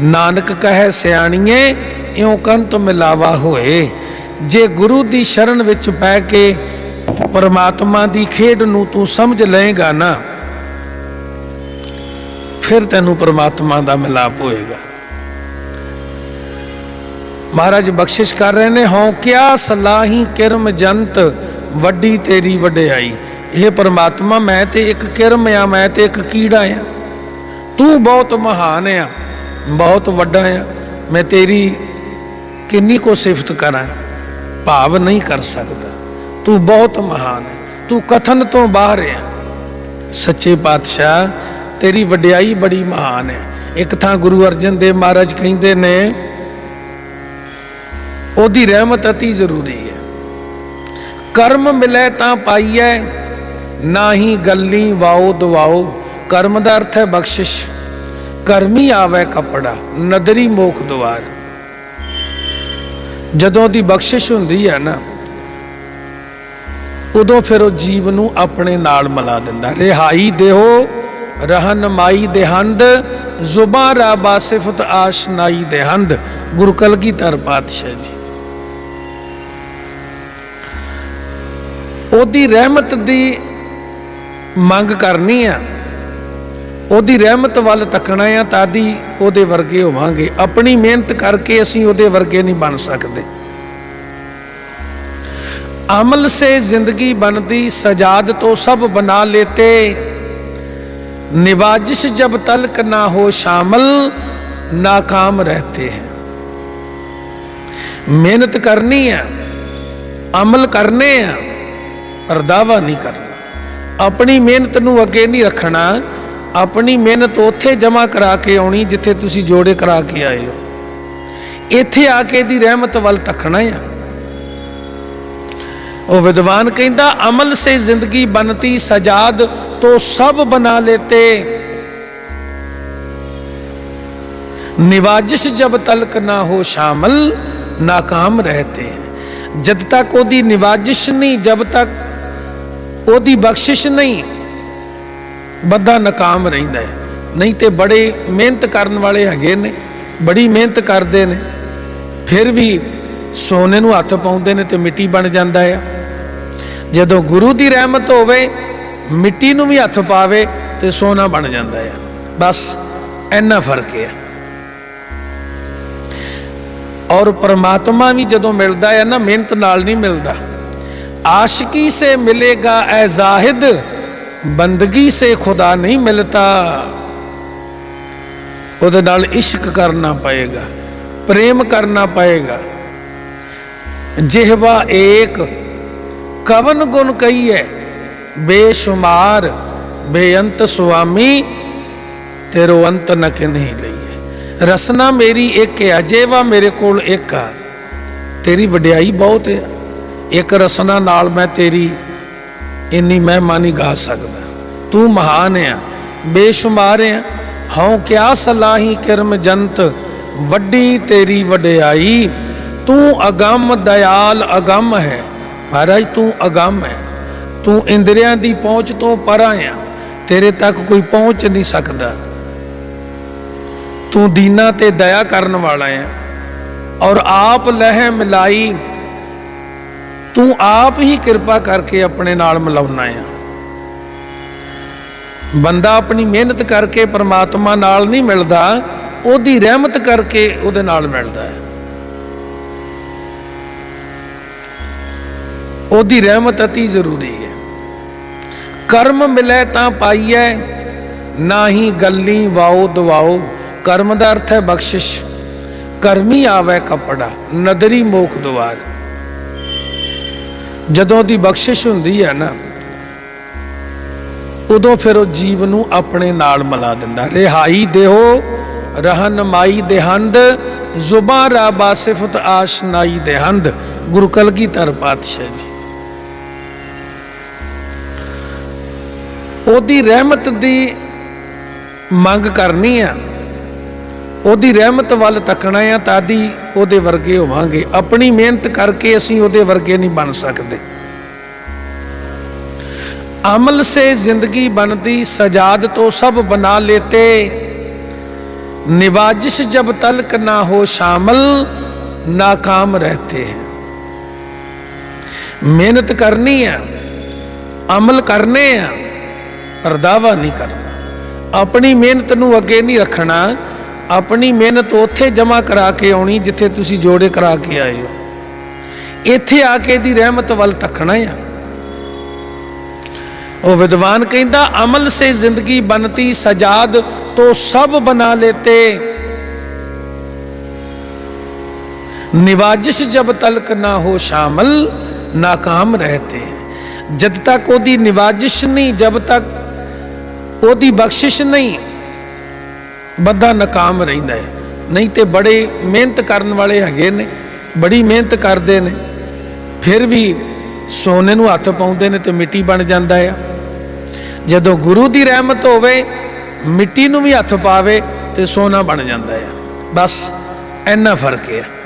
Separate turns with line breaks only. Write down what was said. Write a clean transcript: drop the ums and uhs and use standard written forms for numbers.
नानक कहे सियाणीए इउं कंत मिलावा होए। जे गुरु दी शरण विच पै के परमात्मा दी खेड नूं तू समझ लएगा ना, फिर तैनूं परमात्मा दा मिलाप होएगा। महाराज बख्शिश कर रहे ने, हों क्या सलाही किरम जंत वड्डी तेरी वडियाई। हे परमात्मा मैं ते एक किरम आ, मैं ते एक कीड़ा आ, तू बहुत महान आ, बहुत वड्डा आ, मैं तेरी किन्नी को सिफत करा, भाव नहीं कर सकता। तू बहुत महान है, तू कथन तो बाहर है। सच्चे पातशाह तेरी वडियाई बड़ी महान है। एक थां गुरु अर्जन देव महाराज कहते ने, ओदी रहमत अति जरूरी है। कर्म मिले तां पाईए, ना ही गल्ली वाओ दवाओ। कर्म का अर्थ है बख्शिश। कर्मी आवे कपड़ा, नदरी मोख द्वार। जदों दी बख्शिश हुंदी है ना, उदों फिर वो जीव नूं अपने नाल मिला दिंदा। रिहाई देहो रहन माई देहंद, जुबां राबा सिफत आशनाई देहंद। गुरु कलगीधर पातशाह जी। ओदी रहमत दी मंग करनी आ, ओदी रहमत वाल तकना आ, तादी ओदे वर्गे होवांगे। अपनी मेहनत करके असीं ओदे वर्गे नहीं बन सकते। अमल से जिंदगी बनती, सजाद तो सब बना लेते। निवाजिश जब तलक ना हो शामिल, नाकाम रहते हैं। मेहनत करनी है, अमल करने हैं, पर दावा नहीं करना। अपनी मेहनत नूं अगे नहीं रखना। अपनी मेहनत उत्थे जमा करा के आउणी जिथे तुसी जोड़े करा के आए हो। इत्थे आके दी रहमत वल तकना है। वो विद्वान कहता, अमल से जिंदगी बनती, सजाद तो सब बना लेते। निवाजिश जब तलक ना हो शामिल, नाकाम रहते। जब तक ओदी निवाजिश नहीं, जब तक ओदी बख्शिश नहीं, बंदा नाकाम रहिंदा है। नहीं तो बड़े मेहनत करने वाले हैगे ने, बड़ी मेहनत करते ने, फिर भी सोने नूं हथ पाउंदे ने ते मिट्टी बन जाता है। जदों गुरु की रहमत होवे, मिट्टी नूं भी हथ पावे तो सोना बन जाता है। बस इन्ना फर्क है। और परमात्मा भी जदों मिलता है ना, मेहनत नाल नहीं मिलता। आशिकी से मिलेगा ए जाहिद, बंदगी से खुदा नहीं मिलता। उहदे नाल इश्क करना पएगा, प्रेम करना पएगा। जिहवा एक कवन गुण कहिए, बेशुमार बेअंत स्वामी, तेरो अंत न किन्हीं लईए। रसना मेरी एक है, जेवा मेरे कोल एक आ। तेरी वडियाई बहुत है। एक रसना नाल मैं तेरी इन्नी महिमा नहीं गा सकता। तू महान है, बेशुमार है। हों क्या सलाही किरम जंत वड्डी तेरी वडियाई। तू अगम दयाल अगम है। महाराज तू अगम है, तू इंद्रियां दी पहुंच तो परा है। तेरे तक कोई पहुंच नहीं सकता। तू दीना ते दया करने वाला है। और आप लह मिलाई, तू आप ही कृपा करके अपने नाल मिलाउना है। बंदा अपनी मेहनत करके परमात्मा नाल नहीं मिलता, ओदी रहमत करके उहदे नाल मिलता है। ओदी रहमत अति जरूरी है। कर्म मिले तां पाईए, ना ही गल्ली वाओ दवाओ। कर्म का अर्थ है बख्शिश। कर्मी आवे कपड़ा, नदरी मोख द्वार। जदों दी बख्शिश हुंदी है ना, उदों फिर वो जीव नूं अपने नाल मिला दिंदा। रिहाई देहो रहन माई देहंद, जुबां राबा सिफत आशनाई देहंद। गुरु कलगीधर पातशाह जी। ओदी रहमत दी मंग करनी आ, ओदी रहमत वाल तकना आ, तादी ओदे वर्गे होवांगे। अपनी मेहनत करके असीं ओदे वर्गे नहीं बन सकते। अमल से जिंदगी बनती, सजाद तो सब बना लेते। निवाजिश जब तल्क ना हो शामिल नाकाम रहते हैं। मेहनत करनी है, अमल करने हैं, पर दावा नहीं करना। अपनी मेहनत नूं अगे नहीं रखना। अपनी मेहनत उत्थे जमा करा के आउणी जिथे तुसी जोड़े करा के आए हो। इत्थे आके दी रहमत वल तकना है। वो विद्वान कहता अमल से जिंदगी बनती सजाद तो सब बना लेते। निवाजिश जब तलक ना हो शामिल नाकाम रहते। जब तक ओदी निवाजिश नहीं, जब तक ओदी बख्शिश नहीं, बंदा नाकाम रहिंदा है। नहीं तो बड़े मेहनत करने वाले हैगे ने, बड़ी मेहनत करते हैं, फिर भी सोने नूं हत्थ पाउंदे ने तो मिट्टी बन जाता है। जदों गुरु की रहमत होवे मिट्टी नूं भी हत्थ पावे तो सोना बन जाता है। बस इन्ना फर्क है।